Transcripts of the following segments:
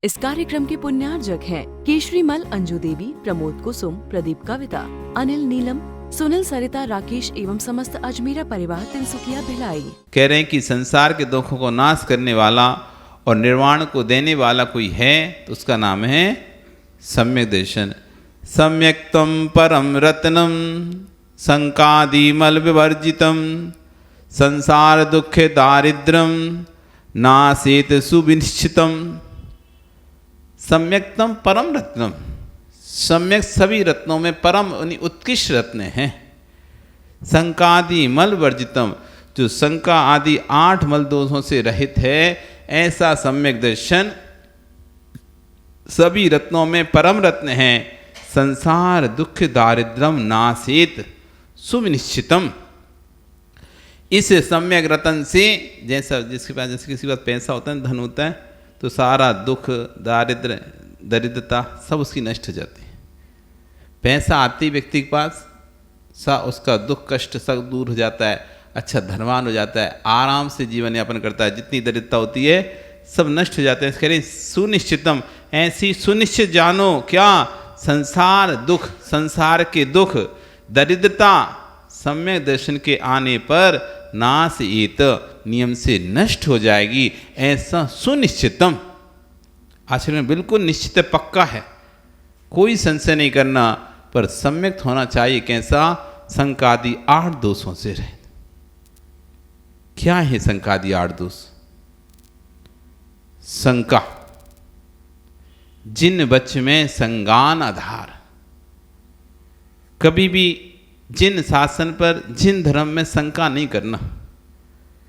इस कार्यक्रम के पुण्यार्जक हैं केशरी मल, अंजू देवी, प्रमोद कुसुम, प्रदीप कविता, अनिल नीलम, सुनील सरिता, राकेश एवं समस्त अजमेरा परिवार तिनसुकिया भिलाई। कह रहे हैं कि संसार के दुखों को नाश करने वाला और निर्वाण को देने वाला कोई है तो उसका नाम है सम्यक दर्शन। सम्यक त्वं परम रत्नम संकादिमल विवर्जितम संसार दुखे दारिद्रम नासेत सुविनिश्चितम। सम्यक्तम परम रत्नम, सम्यक सभी रत्नों में परम उत्कृष्ट रत्न हैं। संकादि मल वर्जितम, जो शंका आदि 8 मल दोषों से रहित है, ऐसा सम्यक दर्शन सभी रत्नों में परम रत्न है। संसार दुख दारिद्रम नासेत सुविनिश्चितम। इस सम्यक रत्न से जैसा जिसके पास जैसे किसी के पास पैसा होता है, धन होता है, तो सारा दुख दरिद्रता सब उसकी नष्ट हो जाती है। पैसा आती व्यक्ति के पास उसका दुख कष्ट सब दूर हो जाता है, अच्छा धनवान हो जाता है, आराम से जीवन यापन करता है। जितनी दरिद्रता होती है सब नष्ट हो जाते हैं। कह रहे सुनिश्चितम, ऐसी सुनिश्चित जानो क्या, संसार दुख, संसार के दुख, दरिद्रता सम्यक दर्शन के आने पर नासयेत, नियम से नष्ट हो जाएगी। ऐसा सुनिश्चितम, आचरण में बिल्कुल निश्चित है, पक्का है, कोई संशय नहीं करना। पर सम्यक होना चाहिए कैसा, संकादि 8 दोषों से रहे। क्या है संकादि 8 दोष? शंका, जिन बच्च में संगान आधार, कभी भी जिन शासन पर जिन धर्म में शंका नहीं करना।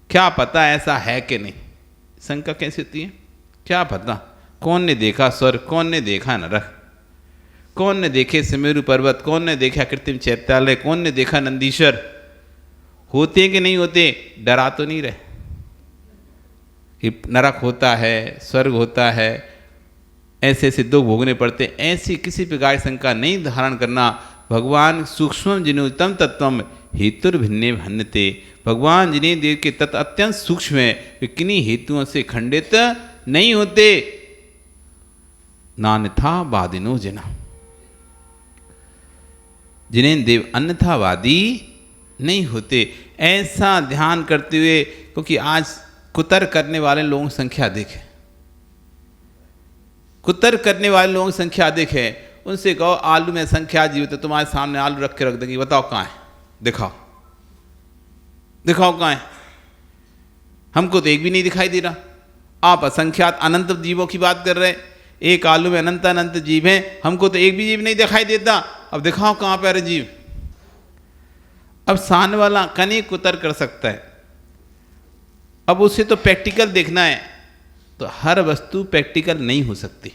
क्या पता ऐसा है कि नहीं, शंका कैसी होती है, क्या पता, कौन ने देखा स्वर्ग, कौन ने देखा नरक, कौन ने देखे सुमेरु पर्वत, कौन ने देखा कृत्रिम चैत्यालय, कौन ने देखा नंदीश्वर, होते कि नहीं होते, डरा तो नहीं रहे कि नरक होता है, स्वर्ग होता है, ऐसे ऐसे दुख भोगने पड़ते, ऐसी किसी प्रकार की शंका नहीं धारण करना। भगवान सूक्ष्म जिनोतम तत्वम हेतुर्भिन्ने भन्नते, भगवान जिन्हें देव के तत्व अत्यंत सूक्ष्म है, वे किन्हीं हेतुओं से खंडित नहीं होते। नान्यथावादिनो जना, जिन्हें देव अन्यथावादी नहीं होते। ऐसा ध्यान करते हुए, क्योंकि आज कुतर्क करने वाले लोगों की संख्या अधिक है, कुतर्क करने वाले लोगों की संख्या अधिक है। उनसे कहो आलू में संख्या जीवित है, तुम्हारे सामने आलू रख के रख देंगे, बताओ कहाँ है, दिखाओ दिखाओ कहाँ है। हमको तो एक भी नहीं दिखाई दे रहा। आप असंख्यात अनंत जीवों की बात कर रहे हैं, एक आलू में अनंत अनंत जीव हैं, हमको तो एक भी जीव नहीं दिखाई देता। अब दिखाओ कहाँ पे अरे जीव। अब सामने वाला कहीं कुतर कर सकता है, अब उसे तो प्रैक्टिकल देखना है, तो हर वस्तु प्रैक्टिकल नहीं हो सकती।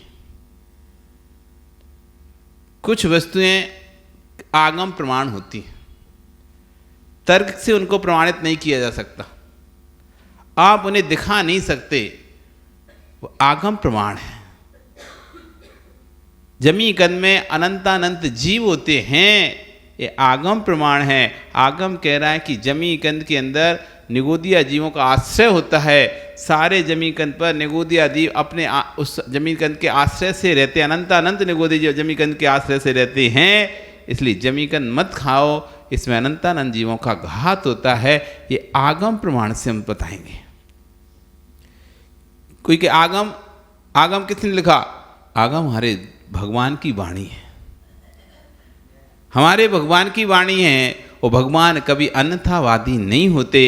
कुछ वस्तुएं आगम प्रमाण होती हैं, तर्क से उनको प्रमाणित नहीं किया जा सकता, आप उन्हें दिखा नहीं सकते, वो आगम प्रमाण है। जमी कंद में अनंतानंत जीव होते हैं, ये आगम प्रमाण है। आगम कह रहा है कि जमी कंद के अंदर निगोदिया जीवों का आश्रय होता है। सारे जमी कंद पर निगोदिया जीव अपने उस जमी कंद के आश्रय से रहते हैं, अनंतानंत निगोदिया जीव जमी कंद के आश्रय से रहते हैं। इसलिए जमी कंद मत खाओ, इसमें अनंतानंत जीवों का घात होता है। ये आगम प्रमाण से हम बताएंगे। कोई के आगम, आगम किसने लिखा, आगम हमारे भगवान की वाणी है, हमारे भगवान की वाणी है। वो भगवान कभी अन्यथावादी नहीं होते।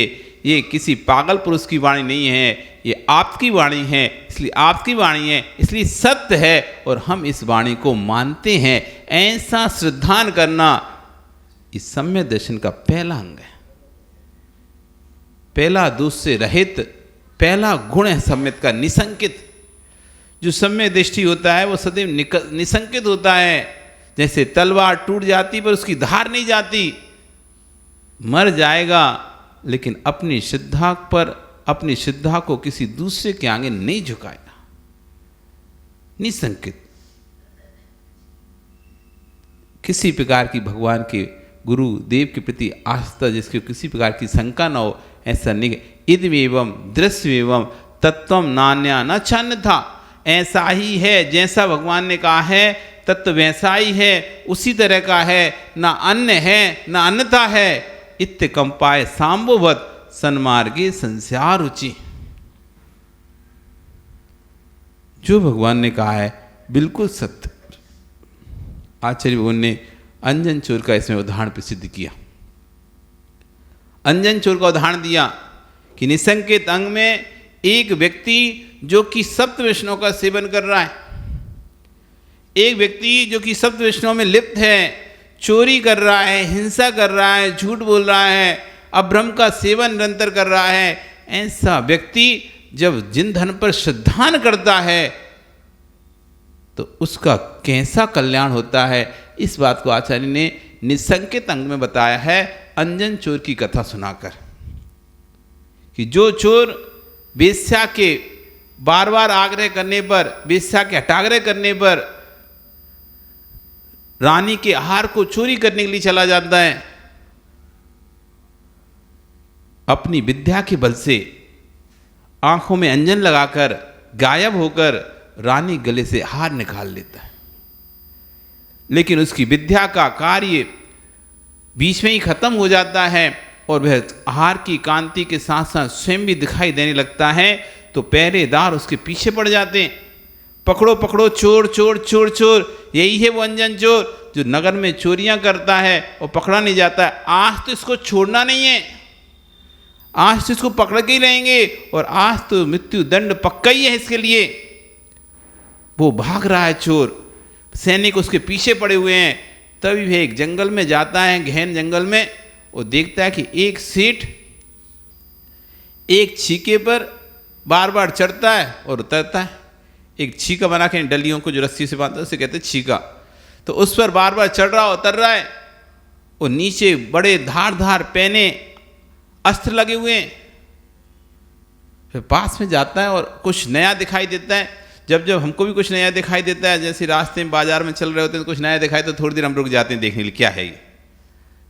ये किसी पागल पुरुष की वाणी नहीं है, ये आपकी वाणी है, इसलिए आपकी वाणी है, इसलिए सत्य है और हम इस वाणी को मानते हैं। ऐसा श्रद्धान करना इस सम्यक दर्शन का पहला अंग है, पहला दोष से रहित पहला गुण है सम्यक का, निसंकित। जो सम्यक दृष्टि होता है वो सदैव निसंकित होता है। जैसे तलवार टूट जाती पर उसकी धार नहीं जाती, मर जाएगा लेकिन अपनी श्रद्धा पर, अपनी श्रद्धा को किसी दूसरे के आगे नहीं झुकाएगा, निसंकित। किसी प्रकार की भगवान के गुरु देव के प्रति आस्था जिसकी किसी प्रकार की शंका न हो, ऐसा नहीं। इदमेवं दृश्यमेवं तत्वम नान्या न छान्य था, ऐसा ही है, जैसा भगवान ने कहा है तत्व वैसा ही है, उसी तरह का है, ना अन्य है ना अन्यथा है। इत्य कंपाय सांबोवत सन्मार्गे संस्यार रुचि। जो भगवान ने कहा है बिल्कुल सत्य। आचार्य भगवान ने अंजन चोर का इसमें उदाहरण प्रसिद्ध किया। अंजन चोर का उदाहरण दिया कि निसंकेत अंग में एक व्यक्ति जो कि सप्त वैष्णव का सेवन कर रहा है, एक व्यक्ति जो कि सप्त वैष्णव में लिप्त है, चोरी कर रहा है, हिंसा कर रहा है, झूठ बोल रहा है, अभ्रम का सेवन निरंतर कर रहा है, ऐसा व्यक्ति जब जिन धन पर श्रद्धान करता है तो उसका कैसा कल्याण होता है, इस बात को आचार्य ने निसंकेत अंग में बताया है अंजन चोर की कथा सुनाकर। कि जो चोर वेश्या के बार बार आग्रह करने पर, वेश्या के हटाग्रह करने पर रानी के आहार को चोरी करने के लिए चला जाता है, अपनी विद्या के बल से आंखों में अंजन लगाकर गायब होकर रानी गले से हार निकाल लेता है। लेकिन उसकी विद्या का कार्य बीच में ही खत्म हो जाता है और वह आहार की कांति के साथ साथ स्वयं भी दिखाई देने लगता है। तो पहरेदार उसके पीछे पड़ जाते हैं, पकड़ो पकड़ो चोर चोर चोर चोर। यही है वो अंजन चोर जो नगर में चोरियां करता है और पकड़ा नहीं जाता है। आज तो इसको छोड़ना नहीं है, आज तो इसको पकड़ के ही रहेंगे और आज तो मृत्यु दंड पक्का ही है इसके लिए। वो भाग रहा है चोर, सैनिक उसके पीछे पड़े हुए हैं। तभी वह एक जंगल में जाता है, गहन जंगल में। वो देखता है कि एक सेठ एक छीके पर बार बार चढ़ता है और उतरता है। एक छीका बना के डलियों को जो रस्सी से बांधता है उसे कहते हैं छीका। तो उस पर बार बार चढ़ रहा उतर रहा है। और नीचे बड़े धार धार पैने अस्त्र लगे हुए हैं। फिर पास में जाता है और कुछ नया दिखाई देता है। जब जब हमको भी कुछ नया दिखाई देता है, जैसे रास्ते में बाजार में चल रहे होते हैं तो कुछ नया दिखाई तो थोड़ी देर हम रुक जाते हैं देखने के लिए क्या है ये,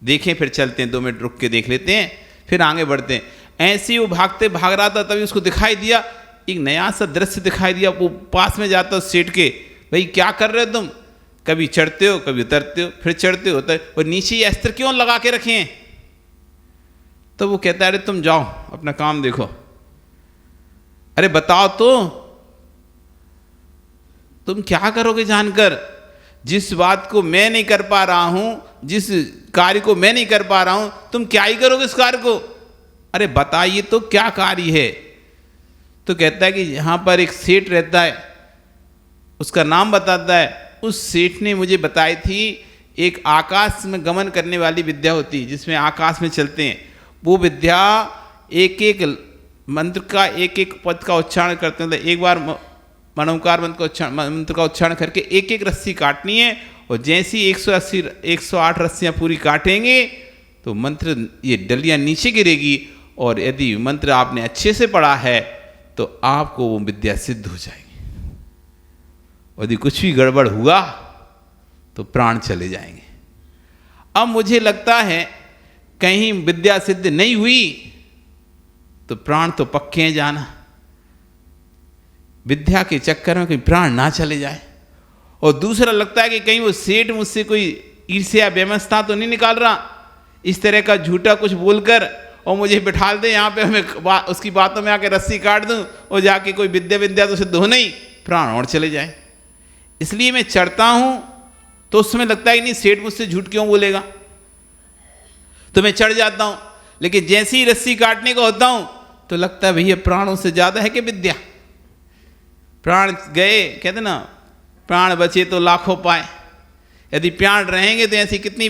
देखें फिर चलते हैं, 2 मिनट रुक के देख लेते हैं फिर आगे बढ़ते हैं। ऐसे ही वो भागते भाग रहा था, तभी उसको दिखाई दिया एक नया सा दृश्य दिखाई दिया। वो पास में जाता उस सेठ के, भाई क्या कर रहे हो तुम, कभी चढ़ते हो कभी उतरते हो, फिर चढ़ते हो उतर, और नीचे ये अस्त्र क्यों लगा के रखे हैं। तो वो कहता है अरे तुम जाओ अपना काम देखो। अरे बताओ तो तुम क्या करोगे जानकर, जिस बात को मैं नहीं कर पा रहा हूं, जिस कार्य को मैं नहीं कर पा रहा हूं, तुम क्या ही करोगे इस कार्य को। अरे बताइए तो क्या कार्य है। तो कहता है कि यहां पर एक सेठ रहता है, उसका नाम बताता है। उस सेठ ने मुझे बताई थी एक आकाश में गमन करने वाली विद्या होती है जिसमें आकाश में चलते हैं। वो विद्या एक एक मंत्र का एक एक पद का उच्चारण करते हैं। एक बार मनोकार मंत्र का उच्चारण करके एक एक रस्सी काटनी है और जैसी 108 रस्सियां पूरी काटेंगे तो मंत्र ये डलियां नीचे गिरेगी। और यदि मंत्र आपने अच्छे से पढ़ा है तो आपको वो विद्या सिद्ध हो जाएगी। यदि कुछ भी गड़बड़ हुआ तो प्राण चले जाएंगे। अब मुझे लगता है कहीं विद्या सिद्ध नहीं हुई तो प्राण तो पक्के हैं जाना। विद्या के चक्कर में कहीं प्राण ना चले जाए। और दूसरा लगता है कि कहीं वो सेठ मुझसे कोई ईर्ष्या व्यवस्था तो नहीं निकाल रहा, इस तरह का झूठा कुछ बोलकर और मुझे बिठा दे यहाँ पे, मैं उसकी बातों में आके रस्सी काट दूं और जाके कोई विद्या तो सिद्ध हो नहीं, प्राण और चले जाए। इसलिए मैं चढ़ता हूं तो उस समय लगता है नहीं सेठ मुझसे झूठ क्यों बोलेगा, तो मैं चढ़ जाता हूं। लेकिन जैसे ही रस्सी काटने को होता हूं तो लगता है भैया प्राणों से ज्यादा है कि विद्या। प्राण गए, कहते ना प्राण बचे तो लाखों पाए। यदि प्राण रहेंगे तो ऐसी कितनी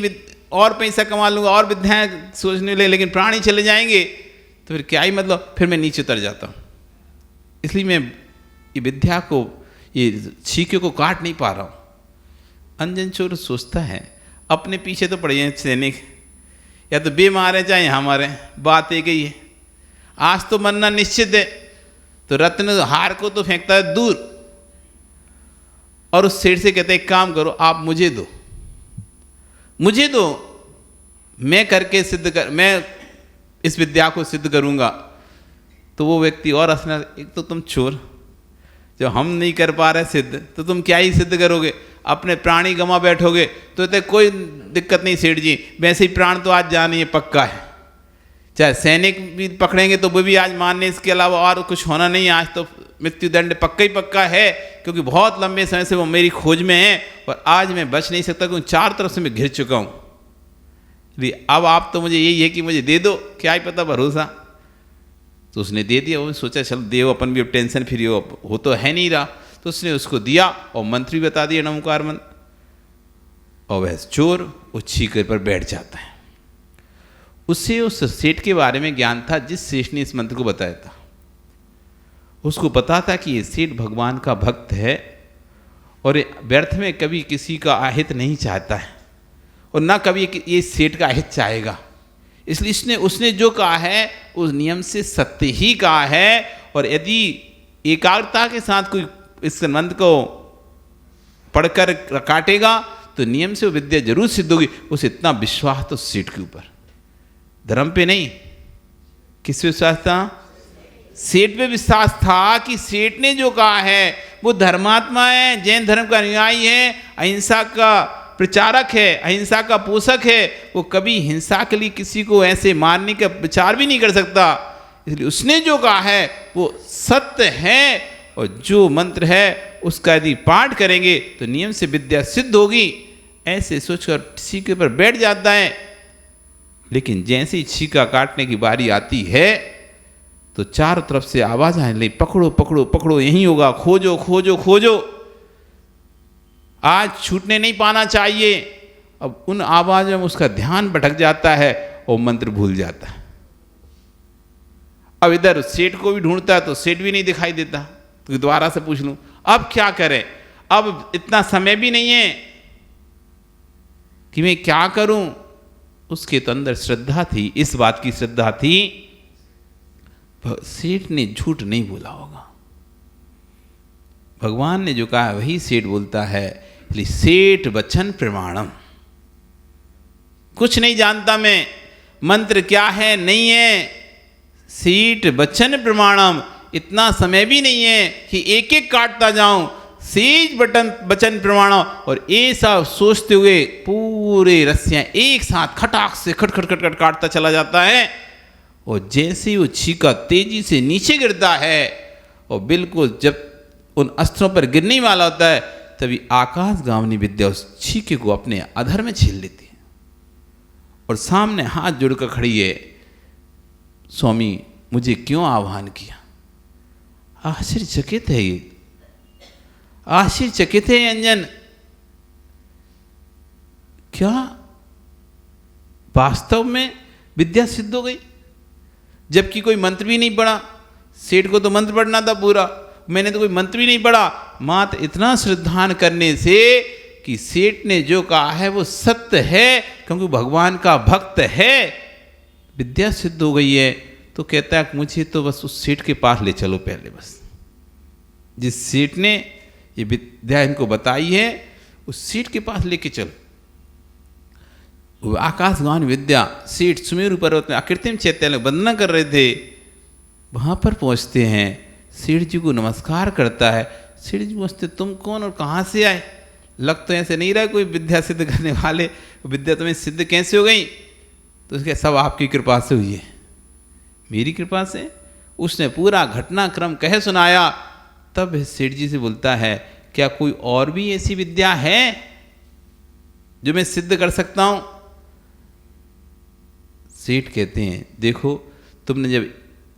और पैसा कमा लूंगा और विद्याएं सोचने लगे, लेकिन प्राण ही चले जाएंगे तो फिर क्या ही मतलब, फिर मैं नीचे उतर जाता हूं। इसलिए मैं ये विद्या को, ये छीके को काट नहीं पा रहा हूं। अंजन चोर सोचता है अपने पीछे तो पड़े हैं सैनिक, या तो बे मारे चाहे यहाँ मारे, बात एक ही है। आज तो मरना निश्चित है। तो रत्न हार को तो फेंकता है दूर और उस सेठ से कहते एक काम करो, आप मुझे दो, मैं करके सिद्ध कर, मैं इस विद्या को सिद्ध करूंगा। तो वो व्यक्ति और हंसना, एक तो तुम चोर, जो हम नहीं कर पा रहे सिद्ध, तो तुम क्या ही सिद्ध करोगे, अपने प्राण ही गंवा बैठोगे। तो कोई दिक्कत नहीं सेठ जी, वैसे ही प्राण तो आज जाना ही पक्का है। चाहे सैनिक भी पकड़ेंगे तो वो भी आज मानने, इसके अलावा और कुछ होना नहीं है। आज तो मृत्युदंड पक्का ही पक्का है, क्योंकि बहुत लंबे समय से वो मेरी खोज में है और आज मैं बच नहीं सकता, क्योंकि चारों तरफ से मैं घिर चुका हूँ। अब आप तो मुझे यही है कि मुझे दे दो, क्या ही पता भरोसा। तो उसने दे दिया। वो सोचा चल देव, अपन भी अब टेंशन फ्री हो तो है नहीं रहा। तो उसने उसको दिया और मंत्र भी बता दिया नमकार मंत्र, और वह चोर उस छीकर पर बैठ जाता है। उससे उस सेठ के बारे में ज्ञान था जिस सेठ ने इस मंत्र को बताया था। उसको पता था कि ये सेठ भगवान का भक्त है और व्यर्थ में कभी किसी का अहित नहीं चाहता है और ना कभी ये सेठ का अहित चाहेगा। इसलिए उसने जो कहा है उस नियम से सत्य ही कहा है। और यदि एकाग्रता के साथ कोई इस मंत्र को पढ़कर काटेगा तो नियम से वो विद्या जरूर सिद्ध होगी। उसे इतना विश्वास तो सेठ के ऊपर, धर्म पे नहीं। किस पे विश्वास था? सेठ पे विश्वास था कि सेठ ने जो कहा है वो धर्मात्मा है, जैन धर्म का अनुयायी है, अहिंसा का प्रचारक है, अहिंसा का पोषक है। वो कभी हिंसा के लिए किसी को ऐसे मारने का विचार भी नहीं कर सकता। इसलिए उसने जो कहा है वो सत्य है और जो मंत्र है उसका यदि पाठ करेंगे तो नियम से विद्या सिद्ध होगी। ऐसे सोचकर किसी के ऊपर बैठ जाता है। लेकिन जैसे ही छीका काटने की बारी आती है तो चारों तरफ से आवाज आने लगी, पकड़ो पकड़ो पकड़ो, यही होगा, खोजो खोजो खोजो, आज छूटने नहीं पाना चाहिए। अब उन आवाजों में उसका ध्यान भटक जाता है और मंत्र भूल जाता है। अब इधर सेठ को भी ढूंढता है तो सेठ भी नहीं दिखाई देता। तो दोबारा से पूछ लूं अब क्या करें, अब इतना समय भी नहीं है कि मैं क्या करूं। उसके तो अंदर श्रद्धा थी, इस बात की श्रद्धा थी सेठ ने झूठ नहीं बोला होगा। भगवान ने जो कहा वही सेठ बोलता है। इसलिए सेठ वचन प्रमाणम। कुछ नहीं जानता मैं, मंत्र क्या है नहीं है, सेठ वचन प्रमाणम। इतना समय भी नहीं है कि एक एक काटता जाऊं, सेठ वचन प्रमाणम। और ऐसा सोचते हुए पूरे रस्सियां एक साथ खटाक से खट खट खट खट काटता चला जाता है। और जैसे ही वो छीका तेजी से नीचे गिरता है और बिल्कुल जब उन अस्त्रों पर गिरने वाला होता है तभी आकाशगामिनी विद्या उस छीके को अपने अधर में छील लेती है और सामने हाथ जोड़कर खड़ी है, स्वामी मुझे क्यों आह्वान किया। आश्चर्यचकित है ये, आश्चर्यचकित है अंजन। क्या वास्तव में विद्या सिद्ध हो गई? जबकि कोई मंत्र भी नहीं पढ़ा। सेठ को तो मंत्र पढ़ना था पूरा, मैंने तो कोई मंत्र भी नहीं पढ़ा। मात्र इतना श्रद्धान करने से कि सेठ ने जो कहा है वो सत्य है, क्योंकि भगवान का भक्त है, विद्या सिद्ध हो गई है। तो कहता है मुझे तो बस उस सेठ के पास ले चलो पहले, बस जिस सेठ ने ये विद्या इनको बताई है उस सेठ के पास लेके चलो। आकाशगान विद्या सेठ सुमेरु पर्वत में अकृत्रिम चैत्य वंदना कर रहे थे। वहां पर पहुंचते हैं, सेठ जी को नमस्कार करता है। सेठ जी पूछते तुम कौन और कहाँ से आए? लग तो ऐसे नहीं रहा कोई विद्या सिद्ध करने वाले, विद्या तुम्हें सिद्ध कैसे हो गई? तो उसके सब आपकी कृपा से हुई है। मेरी कृपा से? उसने पूरा घटनाक्रम कह सुनाया। तब सेठ जी से बोलता है क्या कोई और भी ऐसी विद्या है जो मैं सिद्ध कर सकता हूं? सेठ कहते हैं देखो तुमने जब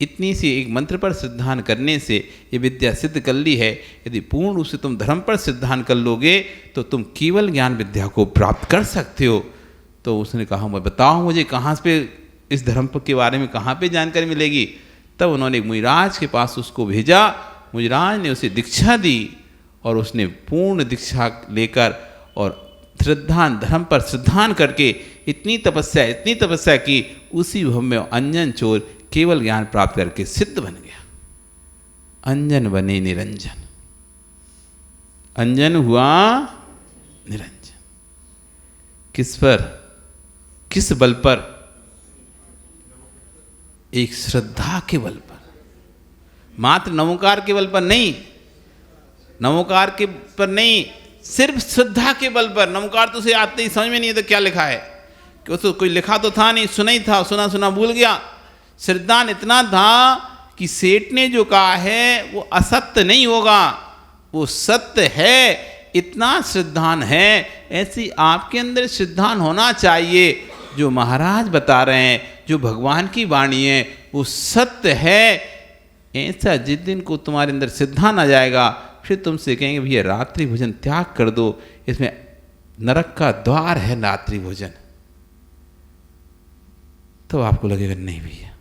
इतनी सी एक मंत्र पर सिद्धांत करने से ये विद्या सिद्ध कर ली है, यदि पूर्ण रूप से तुम धर्म पर सिद्धांत कर लोगे तो तुम केवल ज्ञान विद्या को प्राप्त कर सकते हो। तो उसने कहा मैं बताओ मुझे कहाँ पे इस धर्म के बारे में कहाँ पे जानकारी मिलेगी? तब उन्होंने मुनिराज के पास उसको भेजा। मुनिराज ने उसे दीक्षा दी और उसने पूर्ण दीक्षा लेकर और श्रद्धान धर्म पर सिद्धांत करके इतनी तपस्या की, उसी भव में अंजन चोर केवल ज्ञान प्राप्त करके सिद्ध बन गया। अंजन बने निरंजन, अंजन हुआ निरंजन। किस पर, किस बल पर? एक श्रद्धा के बल पर, मात्र नमोकार के बल पर नहीं, नमोकार के पर नहीं, सिर्फ श्रद्धा के बल पर। नमोकार तो उसे आते ही समझ में नहीं है तो क्या लिखा है, कि उसको कोई लिखा तो था नहीं, सुना ही था, सुना सुना भूल गया। श्रद्धान इतना था कि सेठ ने जो कहा है वो असत्य नहीं होगा, वो सत्य है, इतना श्रद्धान है। ऐसी आपके अंदर श्रद्धान होना चाहिए। जो महाराज बता रहे हैं, जो भगवान की वाणी है, वो सत्य है। ऐसा जिस दिन को तुम्हारे अंदर श्रद्धान आ जाएगा, फिर तुमसे कहेंगे भैया रात्रि भोजन त्याग कर दो, इसमें नरक का द्वार है रात्रि भोजन। तो आपको लगेगा नहीं भैया,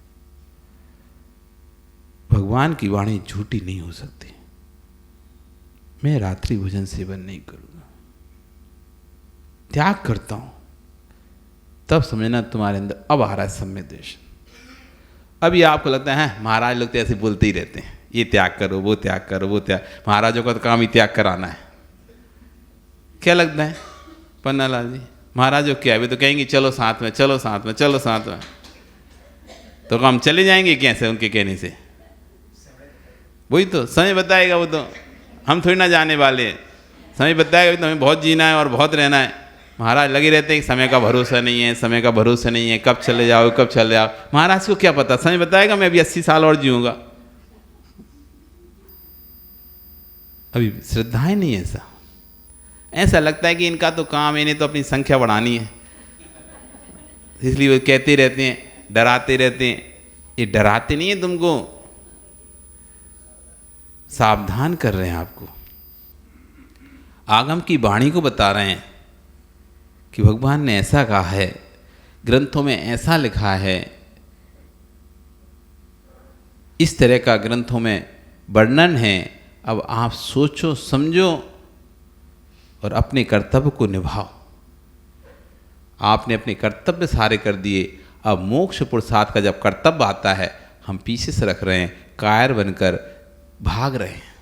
भगवान की वाणी झूठी नहीं हो सकती, मैं रात्रि भोजन सेवन नहीं करूंगा, त्याग करता हूं। तब समझना तुम्हारे अंदर अब आ रहा है सम्यक दर्शन। अभी आपको लगता है महाराज लोग तो ऐसे बोलते ही रहते हैं, ये त्याग करो, वो त्याग करो, वो त्याग, महाराजों का तो काम ही त्याग कराना है। क्या लगता है पन्नालाल जी, महाराजों क्या है, तो कहेंगे चलो साथ में, चलो साथ में, चलो साथ में, तो हम चले जाएंगे कैसे उनके कहने से? वही तो समय बताएगा, वो तो हम थोड़ी ना जाने वाले हैं। समय बताएगा तो हमें बहुत जीना है और बहुत रहना है। महाराज लगे रहते हैं कि समय का भरोसा नहीं है, समय का भरोसा नहीं है, कब चले जाओ, कब चले जाओ। महाराज को क्या पता, समय बताएगा मैं अभी 80 साल और जीऊंगा। अभी श्रद्धाएं नहीं है। ऐसा लगता है कि इनका तो काम है, इन्हें तो अपनी संख्या बढ़ानी है, इसलिए वो कहते रहते हैं, डराते रहते हैं। ये डराते नहीं है तुमको, सावधान कर रहे हैं आपको, आगम की वाणी को बता रहे हैं कि भगवान ने ऐसा कहा है, ग्रंथों में ऐसा लिखा है, इस तरह का ग्रंथों में वर्णन है। अब आप सोचो समझो और अपने कर्तव्य को निभाओ। आपने अपने कर्तव्य सारे कर दिए, अब मोक्ष पुरुषार्थ का जब कर्तव्य आता है, हम पीछे से रख रहे हैं, कायर बनकर भाग रहे हैं।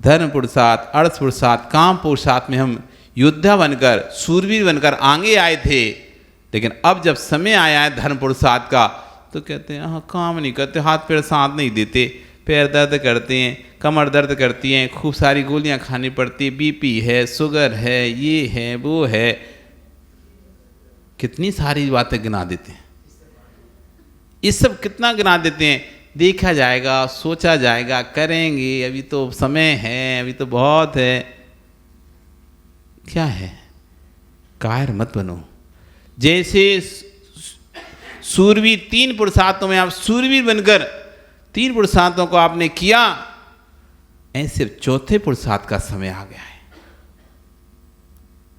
धर्म पुरुषार्थ, अर्थ पुरुषार्थ, काम पुरुषार्थ में हम योद्धा बनकर, सूरवीर बनकर आगे आए थे, लेकिन अब जब समय आया है धर्म पुरुषार्थ का, तो कहते हैं हाँ काम नहीं करते, हाथ पैर साथ नहीं देते, पैर दर्द करते हैं, कमर दर्द करती हैं, खूब सारी गोलियां खानी पड़ती है, बीपी है, शुगर है, ये है, वो है, कितनी सारी बातें गिना देते हैं। ये सब कितना गिना देते हैं, देखा जाएगा, सोचा जाएगा, करेंगे, अभी तो समय है, अभी तो बहुत है। क्या है, कायर मत बनो। जैसे सूरवीर, 3 पुरुषार्थों में आप सूरवीर बनकर 3 पुरुषार्थों को आपने किया, ऐसे 4थे पुरुषार्थ का समय आ गया है।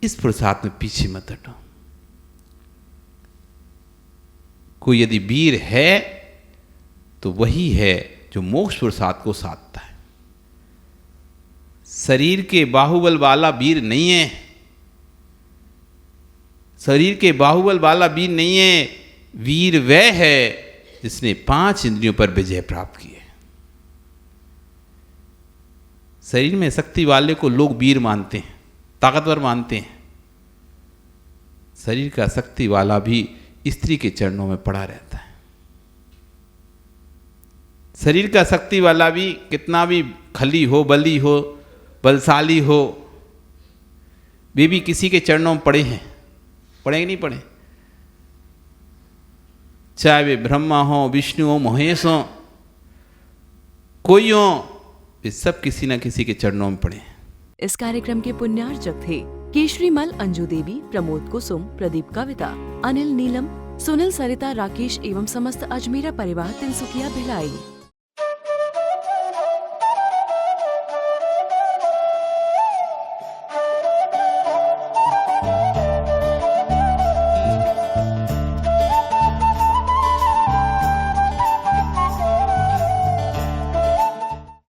इस पुरुषार्थ में पीछे मत हटो। कोई यदि वीर है तो वही है जो मोक्ष पुरुषार्थ को साधता है। शरीर के बाहुबल वाला वीर नहीं है, शरीर के बाहुबल वाला वीर नहीं है। वीर वह है जिसने 5 इंद्रियों पर विजय प्राप्त की है। शरीर में शक्ति वाले को लोग वीर मानते हैं, ताकतवर मानते हैं। शरीर का शक्ति वाला भी स्त्री के चरणों में पड़ा रहता है। शरीर का शक्ति वाला भी कितना भी खली हो, बली हो, बलशाली हो, वे भी किसी के चरणों में पड़े हैं। पड़े कि नहीं पड़े? चाहे वे ब्रह्मा हो, विष्णु हो, महेश हो, कोई हो, वे सब किसी न किसी के चरणों में पड़े हैं। इस कार्यक्रम के पुण्यार्चक थे केशरीमल अंजू देवी, प्रमोद कुसुम, प्रदीप कविता, अनिल नीलम, सुनील सरिता, राकेश एवं समस्त अजमेरा परिवार तिनसुकिया भिलाई।